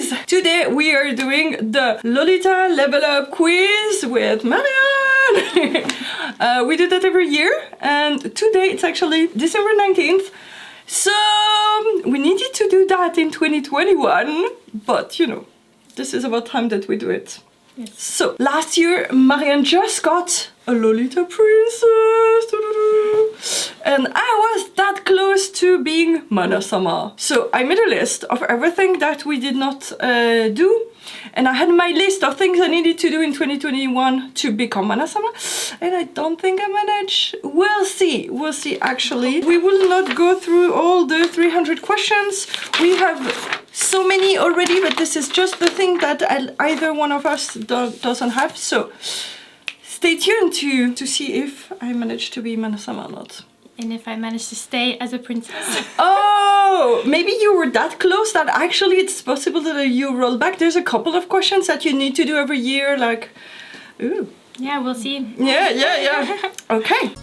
guys! Today we are doing the Lolita Level Up Quiz with Maryanne! We do that every year, and today it's actually December 19th. So we needed to do that in 2021, but you know, this is about time that we do it. Yes. So last year Maryanne just got a Lolita princess, and I was that close to being Mana-sama. So I made a list of everything that we did not do, and I had my list of things I needed to do in 2021 to become Mana-sama, and I don't think I managed. We'll see actually. We will not go through all the 300 questions. We have so many already, but this is just the thing that either one of us doesn't have, so stay tuned to see if I manage to be Mana-sama or not. And if I manage to stay as a princess. Oh, maybe you were that close that actually it's possible that you roll back. There's a couple of questions that you need to do every year, like, ooh. Yeah, we'll see. Yeah. Okay.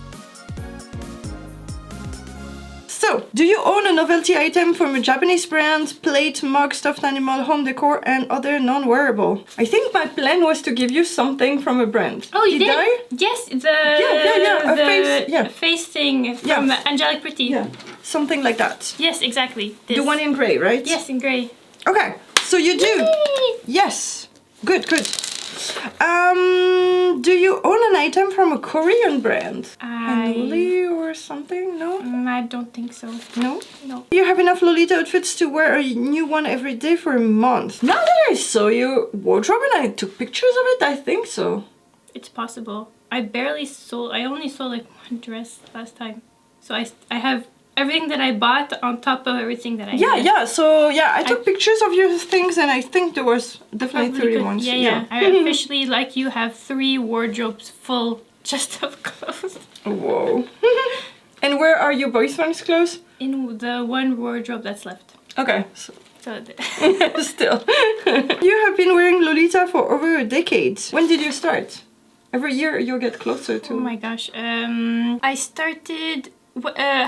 So, do you own a novelty item from a Japanese brand, plate, mug, stuffed animal, home decor, and other non-wearable? I think my plan was to give you something from a brand. Oh, you did? I? Yes, The face thing from Angelic Pretty. Yeah, something like that. Yes, exactly. This. The one in grey, right? Yes, in grey. Okay, so you do. Yay! Yes, good. Do you own an item from a Korean brand? Hanuli or something? No? I don't think so. No? No. Do you have enough Lolita outfits to wear a new one every day for a month? Now that I saw your wardrobe and I took pictures of it, I think so. It's possible. I only sold like one dress last time. So I have everything that I bought on top of everything that I had. I took pictures of your things and I think there was definitely 30 ones. Yeah. I officially, like you, have 3 wardrobes full just of clothes. Whoa. And where are your boyfriend's clothes? In the one wardrobe that's left. Okay. So Still. You have been wearing Lolita for over a decade. When did you start? Every year you'll get closer to... Oh my gosh. I started...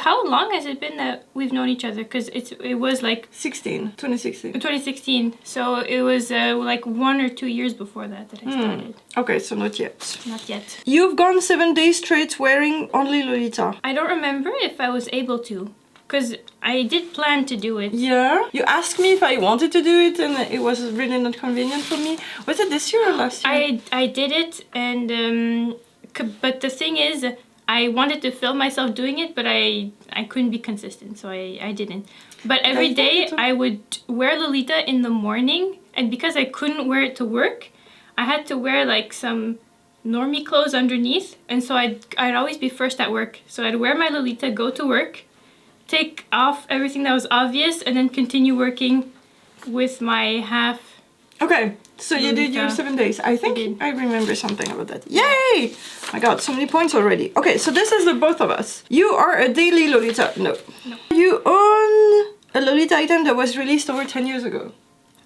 how long has it been that we've known each other? Because it was like... 2016. 2016. So it was like 1 or 2 years before that I started. Okay, so not yet. Not yet. You've gone 7 days straight wearing only Lolita. I don't remember if I was able to. Because I did plan to do it. Yeah? You asked me if I wanted to do it and it was really not convenient for me. Was it this year or last year? I did it, and but the thing is, I wanted to film myself doing it, but I couldn't be consistent, so I didn't. But every day I would wear Lolita in the morning, and because I couldn't wear it to work, I had to wear like some normie clothes underneath, and so I'd always be first at work. So I'd wear my Lolita, go to work, take off everything that was obvious, and then continue working with my half. Okay, so you did your 7 days. I think I remember something about that. Yay! I got so many points already. Okay, so this is the both of us. You are a daily Lolita. No. You own a Lolita item that was released over 10 years ago.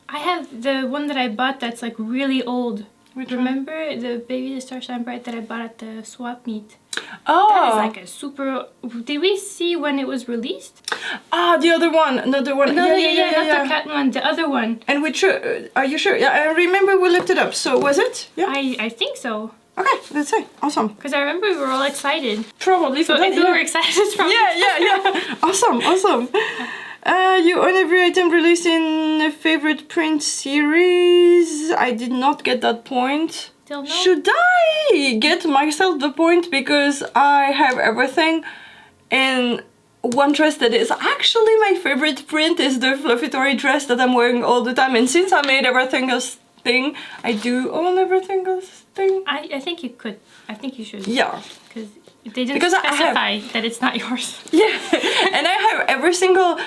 I have the one that I bought that's like really old. Remember the Baby the Star Shine Bright that I bought at the swap meet? Oh! That is like a super... Did we see when it was released? Ah, the other one. Another one. No, not the cat one. The other one. And which... are you sure? Yeah, I remember we looked it up. So was it? Yeah. I think so. Okay, let's say. Awesome. Because I remember we were all excited. Probably. So if we were excited, it's probably... Yeah. Awesome. You own every item released in a favorite print series. I did not get that point. Still no? Should I get myself the point because I have everything in one dress that is actually my favorite print is the fluffy toy dress that I'm wearing all the time, and since I made everything a thing, I do own everything a thing. I think you could. I think you should. Yeah. Because they didn't specify that it's not yours. Yeah, and I have every single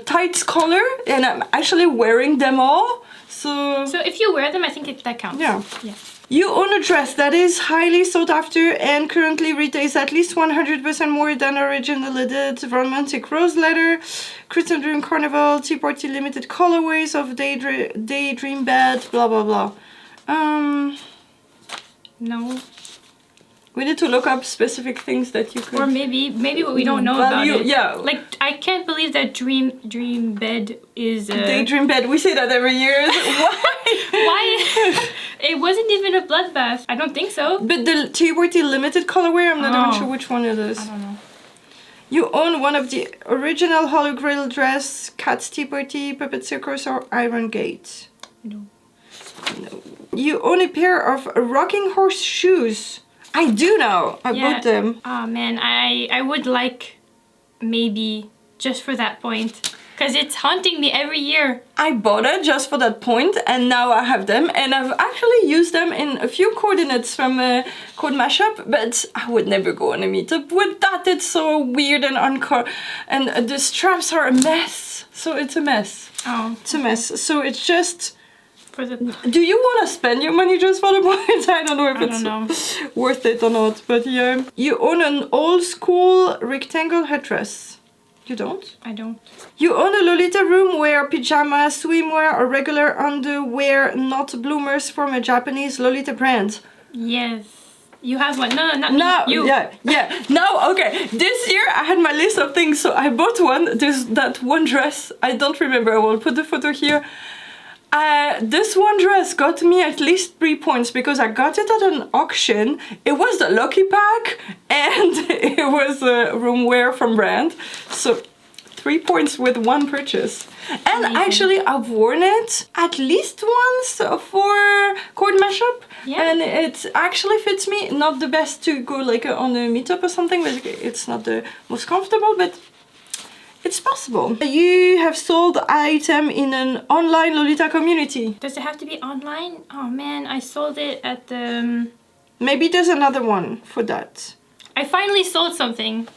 tights color, and I'm actually wearing them all. So if you wear them, I think that counts. Yeah. You own a dress that is highly sought after and currently retails at least 100% more than originally did. Romantic rose leather, Christmas during Carnival, Tea Party limited colorways of Daydream Bed, blah blah blah. No. We need to look up specific things that you could... Or maybe what we don't know value, about it. yeah. Like, I can't believe that dream bed is... Daydream bed. We say that every year. Why? Why? It wasn't even a bloodbath. I don't think so. But the Tea Party limited colorway, I'm not even sure which one it is. I don't know. You own one of the original Hollow Grail dress, Cat's Tea Party, Puppet Circus, or Iron Gate. No. No. You own a pair of rocking horse shoes. I do now. I bought them. Oh man, I would like maybe just for that point. Because it's haunting me every year. I bought it just for that point, and now I have them, and I've actually used them in a few coordinates from Code Mashup, but I would never go on a meetup with that. It's so weird and and the straps are a mess. So it's a mess. Oh. It's a mess. So it's just... For the... Do you want to spend your money just for the points? I don't know if it's worth it or not, but yeah. You own an old school rectangle headdress. You don't? I don't. You own a Lolita room wear, pajamas, swimwear, or regular underwear, not bloomers from a Japanese Lolita brand. Yes. You have one. No, not me. You. Yeah. No, okay. This year I had my list of things, so I bought one. There's that one dress. I don't remember. I will put the photo here. This one dress got me at least 3 points because I got it at an auction. It was the Lucky Pack and it was a room wear from brand. So 3 points with one purchase. And amazing. Actually I've worn it at least once for Chord Mashup. Yeah. And it actually fits me. Not the best to go like on a meetup or something, but it's not the most comfortable, but it's possible. You have sold item in an online Lolita community. Does it have to be online? Oh man, I sold it at the... Maybe there's another one for that. I finally sold something.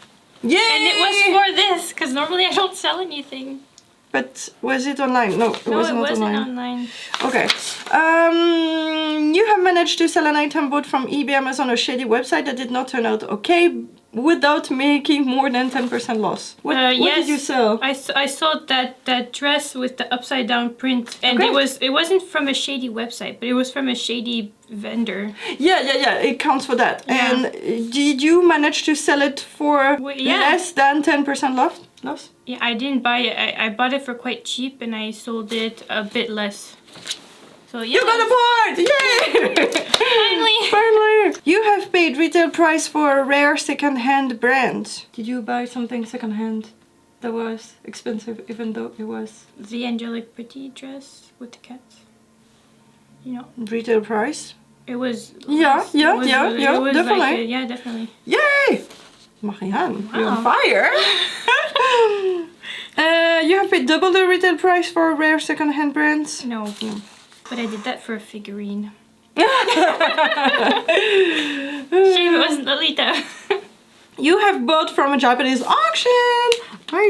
Yay! And it was for this, because normally I don't sell anything. But was it online? No, it wasn't online. Okay. You have managed to sell an item bought from eBay, Amazon, or shady website that did not turn out okay without making more than 10% loss. What did you sell? I sold that dress with the upside down print, and it wasn't from a shady website, but it was from a shady vendor. Yeah. It counts for that. Yeah. And did you manage to sell it for less than 10% loss? Yeah, I didn't buy it. I bought it for quite cheap, and I sold it a bit less. So yeah. You got a point! Yay! Finally! You have paid retail price for a rare second-hand brand. Did you buy something second-hand that was expensive, even though it was... The angelic pretty dress with the cats. You know. Retail price? It was... Yeah, definitely. Yeah, definitely. Yay! Maryanne, you're on fire! You have paid double the retail price for a rare second-hand brand? No. But I did that for a figurine. Shame it wasn't Lolita. You have bought from a Japanese auction!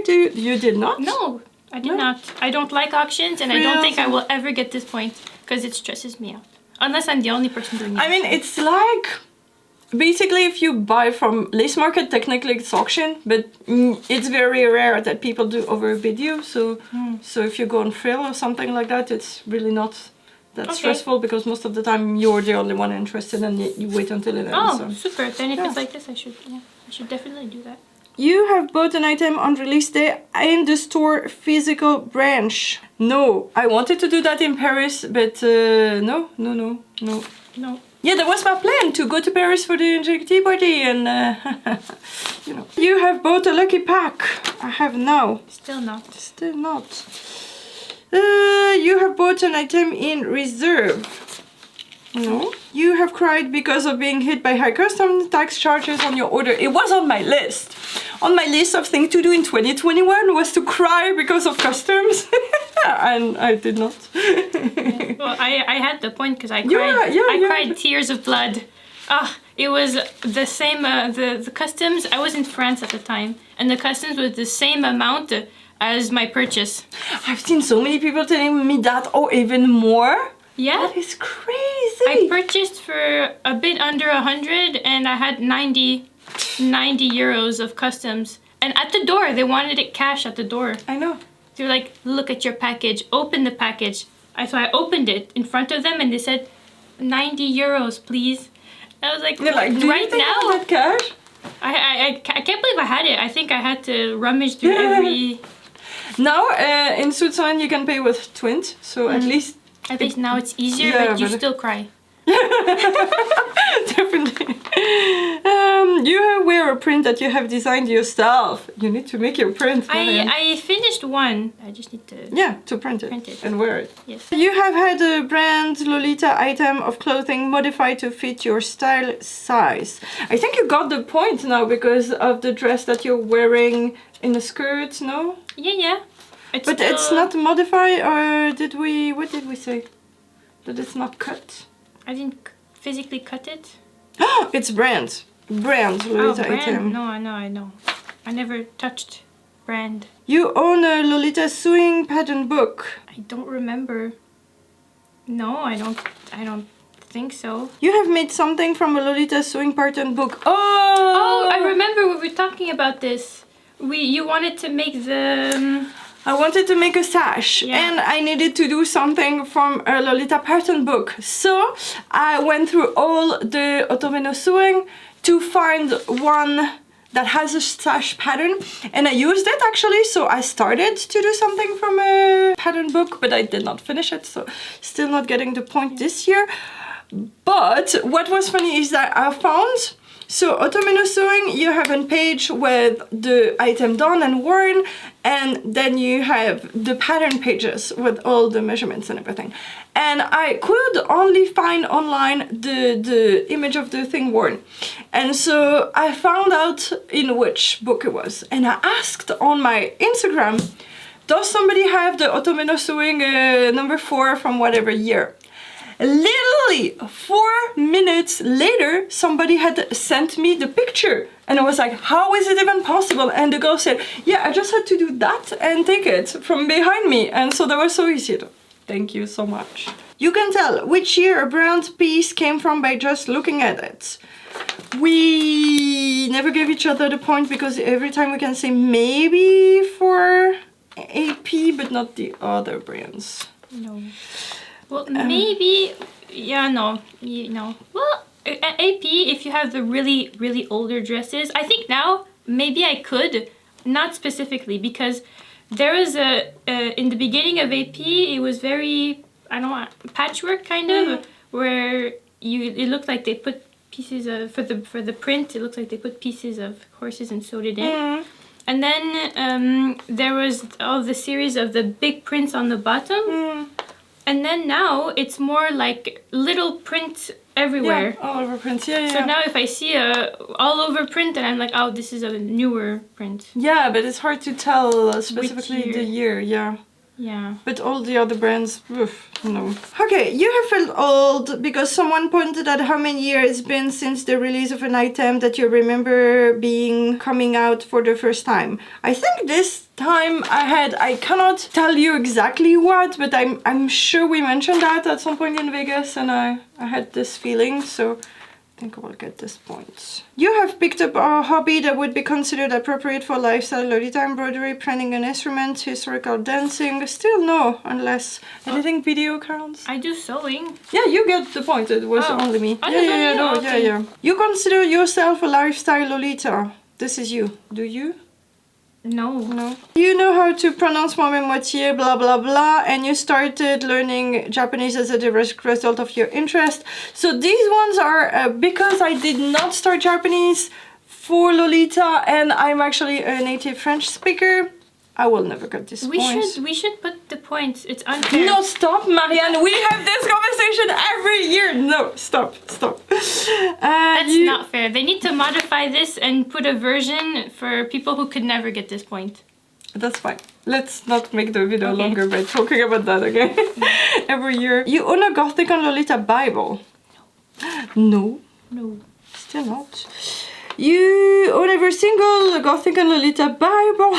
You did not? No, I did not. I don't like auctions, and I don't think I will ever get this point, because it stresses me out. Unless I'm the only person doing it. I mean, it's like... Basically, if you buy from Lace Market, technically it's auction, but it's very rare that people do overbid you. So if you go on Frill or something like that, it's really not that stressful, because most of the time you're the only one interested, and you wait until it ends. Oh, super! Then if it's like this, I should definitely do that. You have bought an item on release day in the store physical branch. No, I wanted to do that in Paris, but no. Yeah, that was my plan, to go to Paris for the Angelic Tea Party, and you know. You have bought a lucky pack. I have now. Still not. You have bought an item in reserve. No. You have cried because of being hit by high custom tax charges on your order. It was on my list. On my list of things to do in 2021 was to cry because of customs. And I did not. Well, I had the point, because I cried. I cried tears of blood. It was the same, the customs, I was in France at the time, and the customs was the same amount as my purchase. I've seen so many people telling me that, even more. Yeah. That is crazy. I purchased for a bit under 100, and I had 90 euros of customs. And at the door, they wanted it cash at the door. I know. They were like, look at your package, open the package. So I opened it in front of them, and they said, 90 euros, please. I was like, You're like, do right you think now? I have that cash? I can't believe I had it. I think I had to rummage through every... Now, in Switzerland, you can pay with Twint, so at least... At least now it's easier, Yeah, but you but- still cry. Definitely. You wear a print that you have designed yourself. You need to make your print. Marianne. I finished one. I just need to... Yeah, to print it, Print it. and wear it. Yes. You have had a brand Lolita item of clothing modified to fit your style size. I think you got the point now because of the dress that you're wearing in the skirt, no? Yeah. But it's not modified, or did we... What did we say? That it's not cut. I didn't physically cut it. It's brand. Brand Lolita brand. item. No, I know. I never touched brand. You own a Lolita sewing pattern book. I don't remember. No, I don't think so. You have made something from a Lolita sewing pattern book. Oh, I remember we were talking about this. You wanted to make the... I wanted to make a sash, and I needed to do something from a Lolita pattern book. So I went through all the Otomeno sewing to find one that has a sash pattern, and I used it actually. So I started to do something from a pattern book, but I did not finish it, so still not getting the point this year. But what was funny is that I found... So Otomeno sewing, you have a page with the item done and worn, and then you have the pattern pages with all the measurements and everything. And I could only find online the image of the thing worn. And so I found out in which book it was. And I asked on my Instagram, does somebody have the Otomeno sewing number 4 from whatever year? Literally 4 minutes later, somebody had sent me the picture, and I was like, how is it even possible? And the girl said, yeah, I just had to do that and take it from behind me, and so that was so easy. Thank you so much. You can tell which year a brand piece came from by just looking at it. We never gave each other the point because every time we can say maybe for AP, but not the other brands. No. Well, maybe, no. Well, at AP, if you have the really, really older dresses, I think now, maybe I could, not specifically, because there was in the beginning of AP, it was very, patchwork kind of, where it looked like they put pieces of, for the print, it looked like they put pieces of horses and sewed it in. And then there was all the series of the big prints on the bottom. And then now it's more like little print everywhere. Yeah, all over print. Yeah. So now if I see a all over print, then I'm like, oh, this is a newer print. Yeah, but it's hard to tell specifically the year. Yeah. Yeah. But all the other brands, oof, no. Okay, you have felt old because someone pointed out how many years it's been since the release of an item that you remember coming out for the first time. I think this time I cannot tell you exactly what, but I'm sure we mentioned that at some point in Vegas, and I had this feeling, so I think I will get this point. You have picked up a hobby that would be considered appropriate for lifestyle: Lolita embroidery, playing an instrument, historical dancing. Still no, unless anything video counts. I do sewing. Yeah, you get the point. It was only me. Yeah. You consider yourself a lifestyle Lolita. This is you. Do you? No. You know how to pronounce Mame Moitié, blah blah blah, and you started learning Japanese as a direct result of your interest. So these ones are because I did not start Japanese for Lolita, and I'm actually a native French speaker. I will never get this point. We should put the points. It's unfair. No, stop, Maryanne. We have this conversation every year. No, stop. That's not fair. They need to modify this and put a version for people who could never get this point. That's fine. Let's not make the video longer by talking about that again. Every year. You own a Gothic and Lolita Bible? No. Still not. You own every single Gothic and Lolita Bible?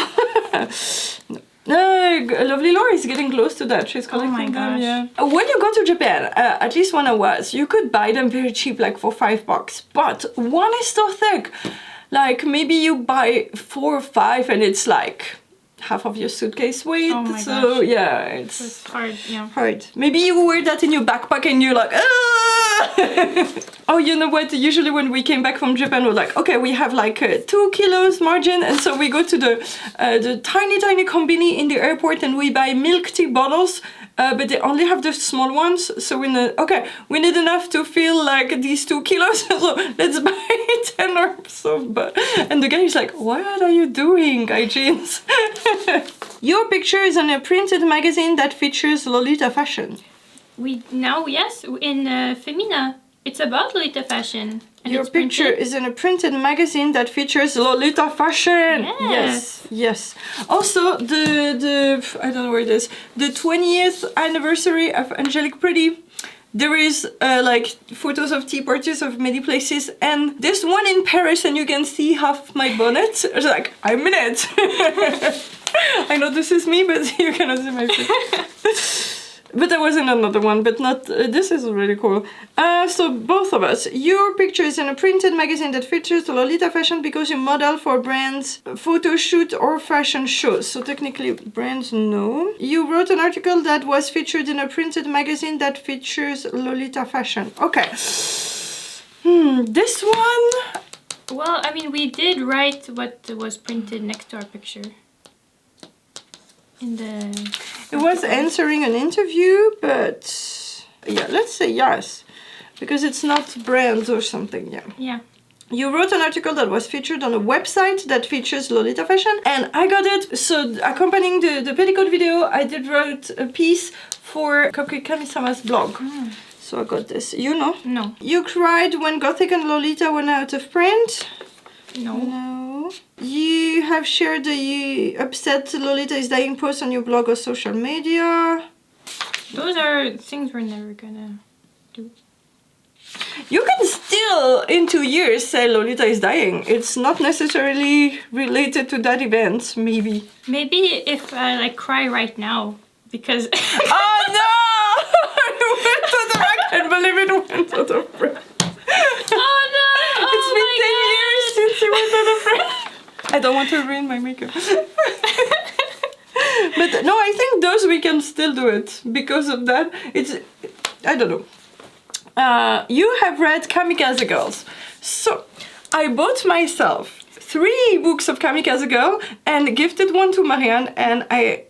No. Lovely Laura is getting close to that. She's collecting them. Yeah. When you go to Japan, at least when I was, you could buy them very cheap, like for $5. But one is so thick. Like maybe you buy 4 or 5, and it's like half of your suitcase weight. Oh my so gosh. yeah, it's hard. Yeah. hard. Maybe you wear that in your backpack and you're like, ah! Oh, you know what? Usually when we came back from Japan, we're like, okay, we have like 2 kilos margin, and so we go to the tiny konbini in the airport and we buy milk tea bottles. But they only have the small ones, so we need enough to fill like these 2 kilos, so let's buy 10 or so. And the guy is like, what are you doing, guy jeans? Your picture is in a printed magazine that features Lolita fashion. Yes, in Femina, it's about Lolita fashion. And your picture is in a printed magazine that features Lolita fashion. Yes. Also, the I don't know where it is. The 20th anniversary of Angelique Pretty. There is like photos of tea parties of many places, and there's one in Paris, and you can see half my bonnet. It's like, I'm in it. I know this is me, but you cannot see my face. But there was in another one, but not. This is really cool. So both of us. Your picture is in a printed magazine that features Lolita fashion because you model for brands, photo shoot or fashion shows. So technically, brands, no. You wrote an article that was featured in a printed magazine that features Lolita fashion. Okay. This one. Well, I mean, we did write what was printed next to our picture. It was answering an interview, but yeah, let's say yes, because it's not brands or something. Yeah. You wrote an article that was featured on a website that features Lolita fashion, and I got it. So accompanying the petticoat video, I did write a piece for Cupcake Kami-sama's blog. So I got this. You know? No. You cried when Gothic and Lolita went out of print. No. You have shared the upset Lolita is dying post on your blog or social media. Those are things we're never gonna do. You can still, in 2 years, say Lolita is dying. It's not necessarily related to that event, maybe. Maybe if I like cry right now, because... Oh no! It went to the... I can't believe it went out of print. Oh no! It's been 10 years since it went out of print. I don't want to ruin my makeup. But no, I think those we can still do it. Because of that, it's... I don't know. You have read Kamikaze Girls. So, I bought myself 3 books of Kamikaze Girl and gifted one to Maryanne, and I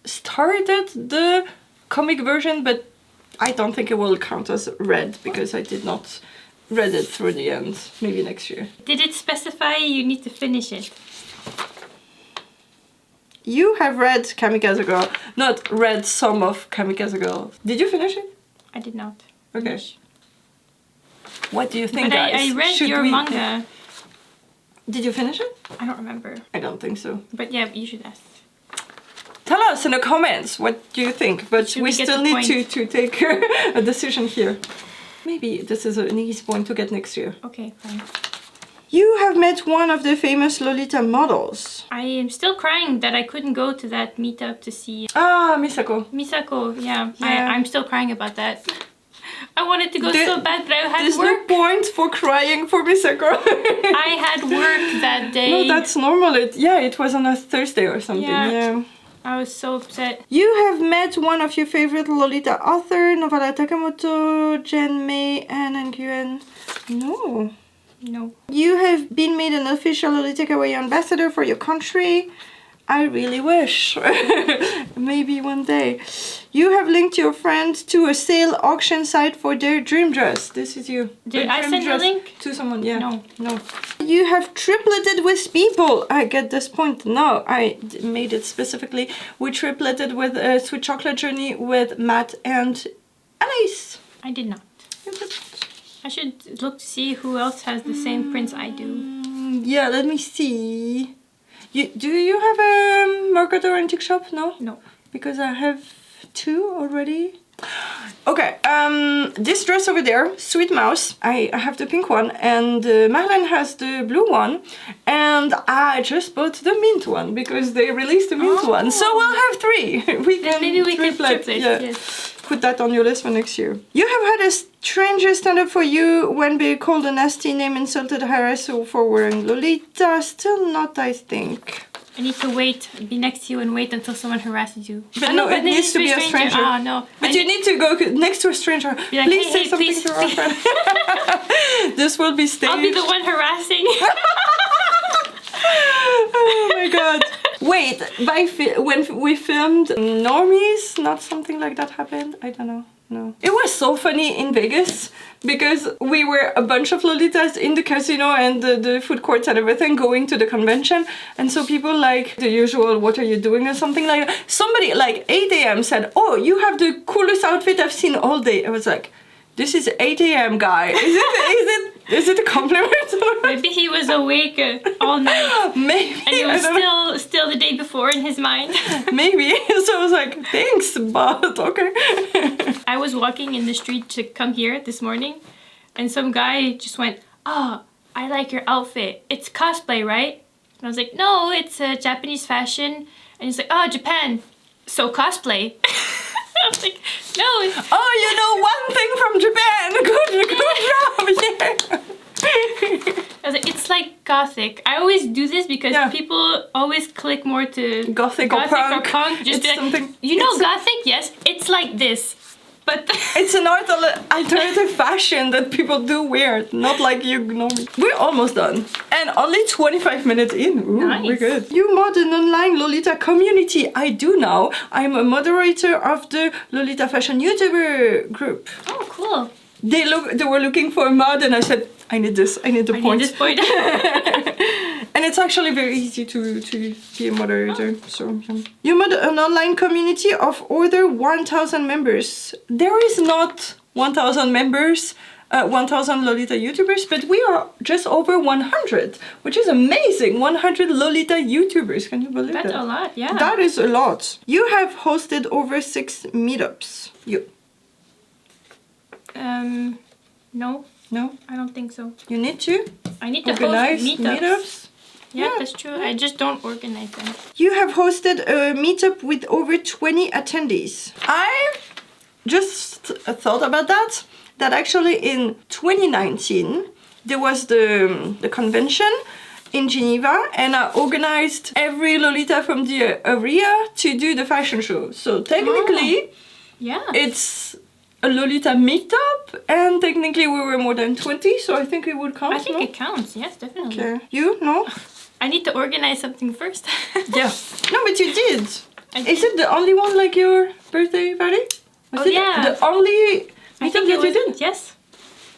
started the comic version, but I don't think it will count as read because I did not read it through the end. Maybe next year. Did it specify you need to finish it? You have read Kamikaze Girl, not read some of Kamikaze Girl. Did you finish it? I did not. Okay. Finish. What do you think, But guys? I read your manga. Did you finish it? I don't remember. I don't think so. But yeah, you should ask. Tell us in the comments what do you think, but Should we we get still the need point? to take a decision here. Maybe this is an easy point to get next year. Okay, fine. You have met one of the famous Lolita models. I am still crying that I couldn't go to that meetup to see Ah, Misako. Misako. Yeah. Yeah. I'm still crying about that. I wanted to go so bad, but I had There's work. no point for crying for Misako. I had work that day. No, that's normal. It was on a Thursday or something. Yeah. I was so upset. You have met one of your favorite Lolita author, Novala Takamoto, Jen May, and Nguyen. No. No. You have been made an official Lolita Kawaii ambassador for your country. I really wish. Maybe one day. You have linked your friend to a sale auction site for their dream dress. This is you. Did I send the link? To someone, yeah. No. You have tripleted with people. I get this point. No, I made it specifically. We tripleted with a Sweet Chocolate Journey with Matt and Alice. I did not. I should look to see who else has the same prints I do. Yeah, let me see. Do you have a Mercator Antique Shop? No? No. Because I have 2 already. Okay, this dress over there, Sweet Mouse, I have the pink one, and Maryanne has the blue one, and I just bought the mint one because they released the mint one, so we'll have 3. Maybe we can triplet. Yeah. Yes. Put that on your list for next year. You have had a stranger stand up for you when being called a nasty name, insulted, harassed for wearing Lolita. Still not, I think. I need to be next to you and wait until someone harasses you. But no, it needs to be a stranger. Oh, no. But you need to go next to a stranger. Be like, please hey, say something please, to our friend. This will be staged. I'll be the one harassing. Oh my god. Wait, when we filmed Normies, not something like that happened? I don't know. No. It was so funny in Vegas because we were a bunch of Lolitas in the casino and the food courts and everything going to the convention, and so people like the usual what are you doing or something like that. Somebody like 8 a.m. said, oh, you have the coolest outfit I've seen all day. I was like, this is 8 a.m. guy. Is it a compliment? Maybe he was awake all night. Maybe. And it was still the day before in his mind. Maybe. So I was like, thanks, but okay. I was walking in the street to come here this morning, and some guy just went, oh, I like your outfit. It's cosplay, right? And I was like, no, it's Japanese fashion. And he's like, oh, Japan. So cosplay. I was like, no. Oh, you know one thing from Japan. Good job. Yeah. I was like, it's like gothic. I always do this because people always click more to gothic or punk. Just it's like, something. You know gothic? Yes. It's like this. But it's an alternative fashion that people do wear, not like you know. We're almost done. And only 25 minutes in. Ooh, nice. We're good. You mod an online Lolita community. I do now. I'm a moderator of the Lolita Fashion YouTuber group. Oh, cool. They were looking for a mod and I said, I need this. I need the point. Need this point. And it's actually very easy to be a moderator. So you mod an online community of over 1,000 members. There is not 1,000 members, 1,000 Lolita YouTubers, but we are just over 100, which is amazing. 100 Lolita YouTubers. Can you believe that? That's a lot, yeah. That is a lot. You have hosted over 6 meetups. You. No. No? I don't think so. You need to? I need to organize host meetups. Yeah, that's true. I just don't organize them. You have hosted a meetup with over 20 attendees. I just thought about that actually in 2019 there was the convention in Geneva and I organized every Lolita from the area to do the fashion show. So technically, it's a Lolita meetup, and technically we were more than 20, so I think it would count. I think it counts, yes, definitely. Okay. You? No? I need to organize something first. Yeah. No, but you did. Is it the only one like your birthday party? Was it the only meetup that you did? Yes.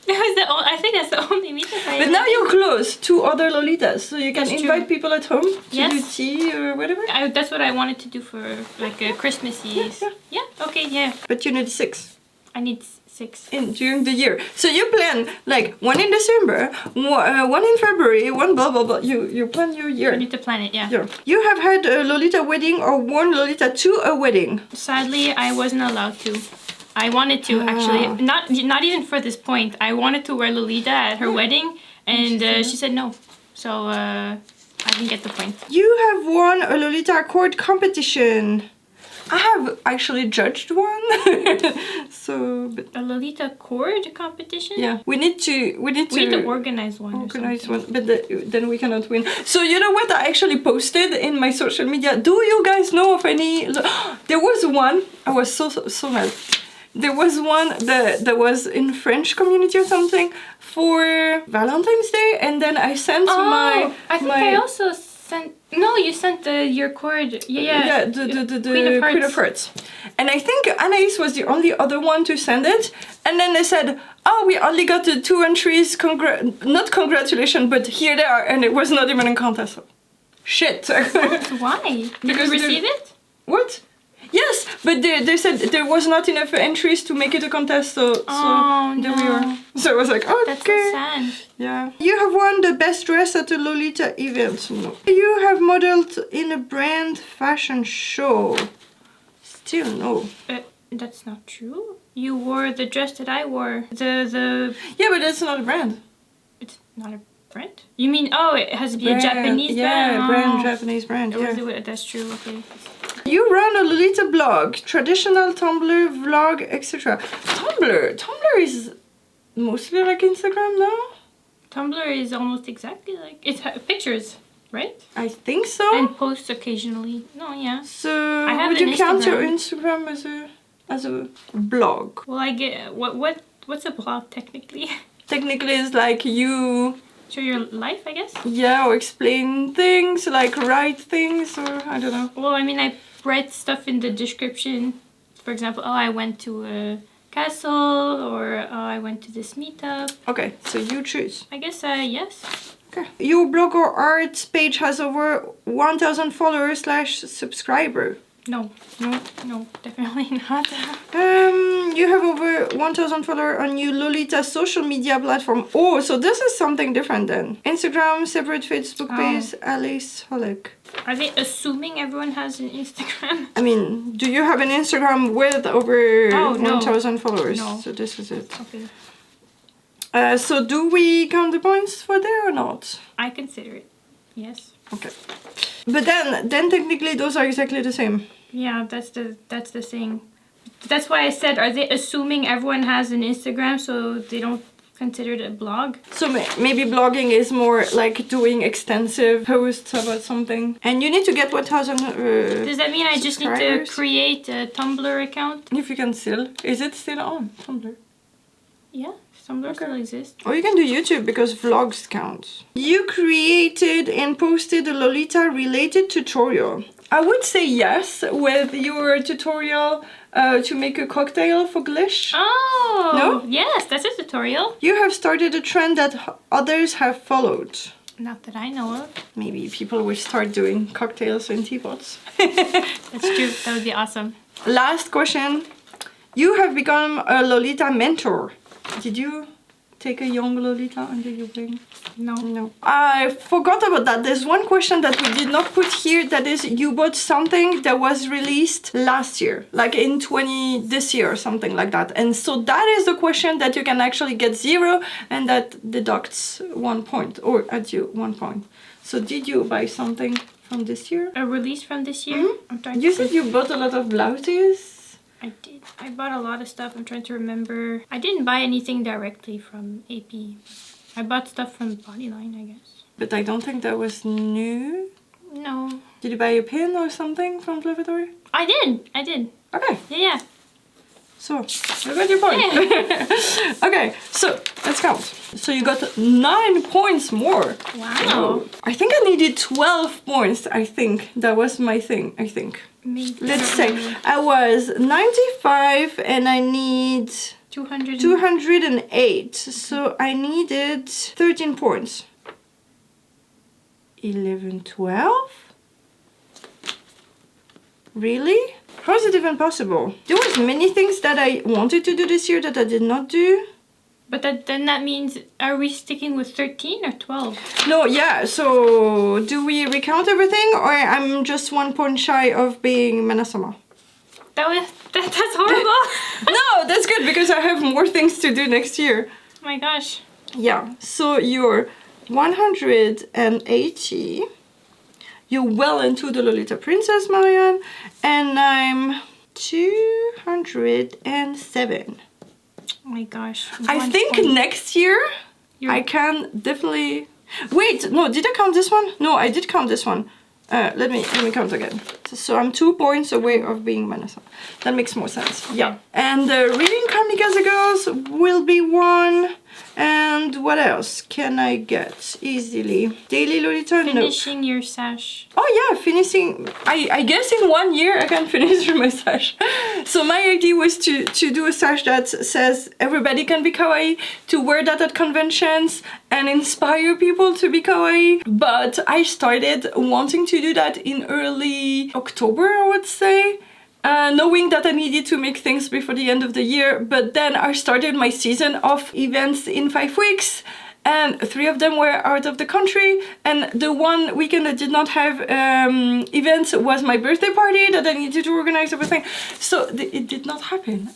I think that's the only meetup I But now you're close to other Lolitas, so you can invite people at home to do tea or whatever. That's what I wanted to do for like a Christmassy. Yeah, okay, yeah. But you need 6. I need 6 during the year. So you plan like one in December, one in February, one blah blah blah. You plan your year. I need to plan it, yeah. You have had a Lolita wedding or worn Lolita to a wedding? Sadly, I wasn't allowed to. I wanted to actually, not even for this point. I wanted to wear Lolita at her wedding, and she said no. So I didn't get the point. You have won a Lolita Accord competition. I have actually judged one. A Lolita cord competition? Yeah, we need to organize one. But then we cannot win. So you know what I actually posted in my social media? Do you guys know of any? There was one. I was so mad. There was one that was in French community or something for Valentine's Day, and then I sent I think I also sent. No, you sent your cord. Yeah, the Queen of Hearts. And I think Anaïs was the only other one to send it. And then they said, oh, we only got the 2 entries. Not congratulations, but here they are. And it was not even in contest. So. Shit. Why? Did you receive it? What? Yes, but they said there was not enough entries to make it a contest, so there we are. So I was like, okay. That's so sad. Yeah. You have won the best dress at a Lolita event. No. You have modeled in a brand fashion show. Still no. That's not true. You wore the dress that I wore. The. Yeah, but that's not a brand. It's not a brand? You mean, it has to be a Japanese brand? Yeah, Japanese brand, That's true, okay. You run a Lolita blog, traditional Tumblr, vlog, etc. Tumblr is mostly like Instagram now? Tumblr is almost exactly like... It's pictures. right? I think so. And post occasionally. No, yeah. So I have would you an count your Instagram. Instagram as a blog? Well, I get what's a blog technically? Technically, it's like you, Show your life, I guess. yeah, or explain things, like write things, or I don't know. Well, I mean, I write stuff in the description. For example, oh, I went to a castle, or oh, I went to this meetup. Okay, so you choose. I guess yes. Okay. Your blog or art page has over 1,000 followers / subscriber. No, No. no, definitely not. You have over 1,000 followers on your Lolita social media platform. Oh, so this is something different then. Instagram, separate Facebook page, Alice Hollick. Are they assuming everyone has an Instagram? I mean, do you have an Instagram with over no. 1,000 followers? No. So this is it. Okay. So do we count the points for there or not? I consider it. Yes. Okay. But then technically those are exactly the same. Yeah, that's the thing. That's why I said, are they assuming everyone has an Instagram so they don't consider it a blog? So maybe blogging is more like doing extensive posts about something. And you need to get 1,000 Does that mean I just need to create a Tumblr account? If you can still. Is it still on Tumblr? Yeah, Tumblr still exists. Or you can do YouTube because vlogs count. You created and posted a Lolita related tutorial. I would say yes with your tutorial to make a cocktail for Glish. Oh! No? Yes, that's a tutorial. You have started a trend that others have followed. Not that I know of. Maybe people will start doing cocktails in teapots. That's true. That would be awesome. Last question. You have become a Lolita mentor. Did you take a young Lolita under your wing? No. No. I forgot about that. There's one question that we did not put here. That is, you bought something that was released last year, like in this year or something like that. And so that is the question that you can actually get 0 and that deducts 1 point or adds you 1 point. So did you buy something from this year? A release from this year? Mm-hmm. I'm trying You to said you bought a lot of blouses. I did. I bought a lot of stuff. I'm trying to remember. I didn't buy anything directly from AP. I bought stuff from Bodyline, I guess. But I don't think that was new. No. Did you buy a pin or something from Flavatory? I did. Okay. Yeah. So, you got your point. Yeah. Okay, so let's count. So you got 9 points more. Wow. I think I needed 12 points, I think. That was my thing, I think. Maybe. Let's say I was 95 and I need 208. So I needed 13 points. 11, 12? Really? How is it even possible? There was many things that I wanted to do this year that I did not do. But then that means, are we sticking with 13 or 12? No, yeah, so do we recount everything or I'm just 1 point shy of being Menasama? That's horrible. No, that's good because I have more things to do next year. Oh my gosh. Yeah, so you're 180. You're well into the Lolita Princess, Maryanne, and I'm 207. Oh my gosh. I think next year I can definitely... Wait, no, did I count this one? No, I did count this one. Let me count again. So I'm 2 points away of being Manasa. That makes more sense. Yeah. And reading Kamikaze Girls will be 1. And what else can I get easily? Daily Lolita? Finishing your sash. Oh yeah, finishing. I guess in 1 year I can finish my sash. So my idea was to do a sash that says everybody can be kawaii, to wear that at conventions and inspire people to be kawaii. But I started wanting to do that in early October, I would say. Knowing that I needed to make things before the end of the year, but then I started my season of events in 5 weeks, and 3 of them were out of the country, and the 1 weekend I did not have events was my birthday party that I needed to organize everything. So it did not happen.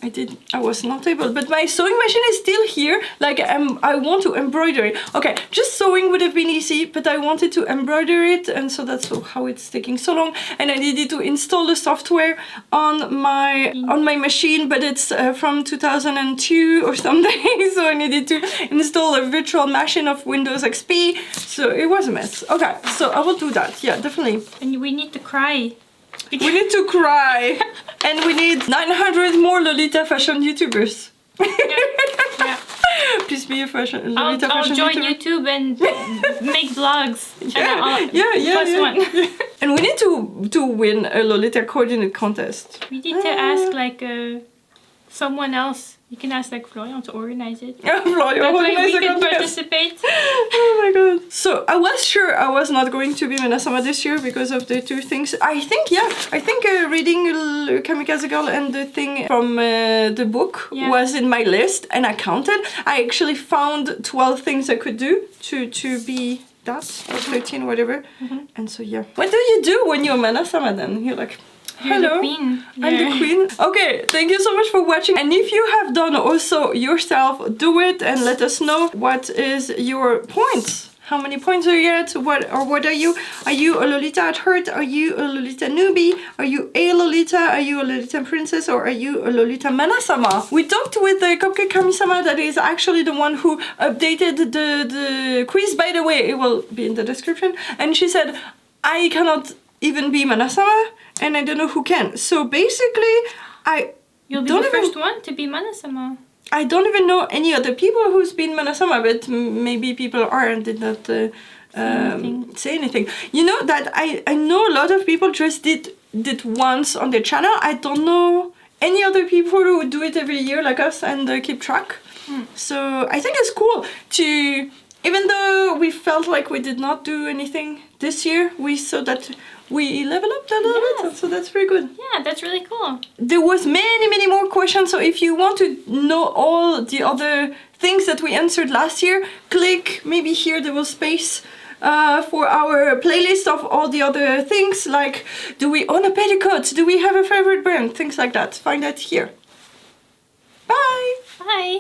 I was not able, but my sewing machine is still here. Like I want to embroider it. Okay, just sewing would have been easy, but I wanted to embroider it, and so that's how it's taking so long. And I needed to install the software on my machine, but it's from 2002 or something. So I needed to install a virtual machine of Windows XP, so it was a mess. Okay, so I will do that. Yeah, definitely. And we need to cry. We need to cry, and we need 900 more Lolita fashion YouTubers. Yeah. Please be a fashion I'll Lolita fashion join YouTuber. YouTube and make vlogs. Yeah. One. And we need to win a Lolita coordinate contest. We need to ask like someone else. You can ask like Florian to organize it. Yeah, Florian, That way organize we the can contest. participate. Oh my god. So I was sure I was not going to be Minasama this year because of the two things. I think reading Kamikaze Girl and the thing from the book was in my list, and I counted. I actually found 12 things I could do to be that, or 13, whatever. And so yeah. What do you do when you're Minasama then? You're like, You're hello, the queen. I'm the queen. Okay, thank you so much for watching. And if you have done also yourself, do it and let us know what is your points. How many points are you at? What are you? Are you a Lolita at heart? Are you a Lolita newbie? Are you a Lolita? Are you a Lolita princess? Or are you a Lolita Manasama? We talked with the Cupcake Kami-sama, that is actually the one who updated the quiz. By the way, it will be in the description. And she said, I cannot even be Manasama, and I don't know who can. So basically, You'll be the first one to be Manasama. I don't even know any other people who's been Manasama, but maybe people are and did not say anything. You know that I know a lot of people just did once on their channel. I don't know any other people who do it every year like us and keep track. So I think it's cool to, even though we felt like we did not do anything this year, we saw that we level up a little bit, so that's very good. Yeah, that's really cool. There was many more questions, so if you want to know all the other things that we answered last year, click maybe here, there was space for our playlist of all the other things, like do we own a petticoat, do we have a favorite brand, things like that. Find that here. Bye! Bye!